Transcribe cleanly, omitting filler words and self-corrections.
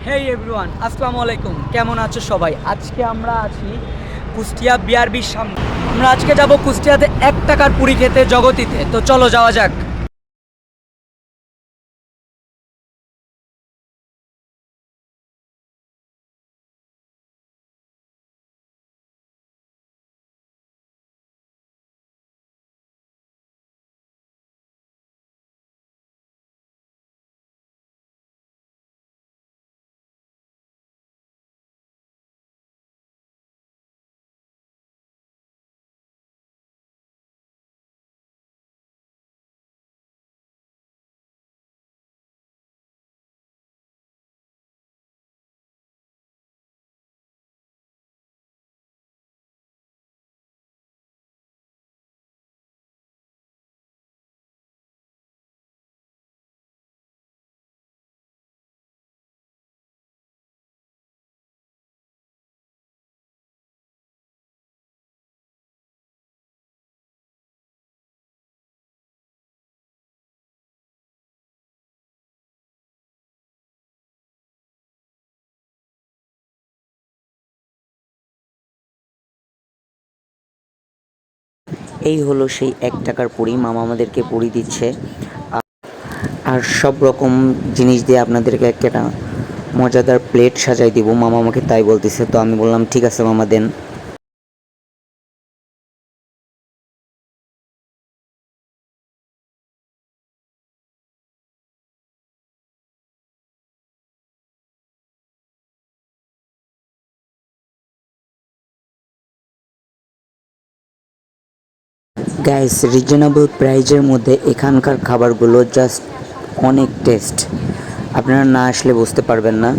হেই everyone, আসসালামু আলাইকুম। কেমন আছো সবাই? আজকে আমরা আছি কুষ্টিয়া বিআরবির সামনে। আমরা আজকে যাব কুষ্টিয়াতে 1 টাকার পুরি খেতে, জগতিতে। তো চলো যাওয়া যাক। এই হলো সেই 1 টাকার পুরি। মামা আমাদেরকে পুরি দিচ্ছে আর সব রকম জিনিস দিয়ে আপনাদেরকে একটা মজাদার প্লেট সাজাই দিব। মামা আমাকে তাই বলতেছে, তো আমি বললাম ঠিক আছে মামা, দেন। গাইস, রিজনেবল প্রাইজের মধ্যে এখানকার খাবারগুলো জাস্ট অনেক টেস্ট। আপনারা না আসলে বুঝতে পারবেন না।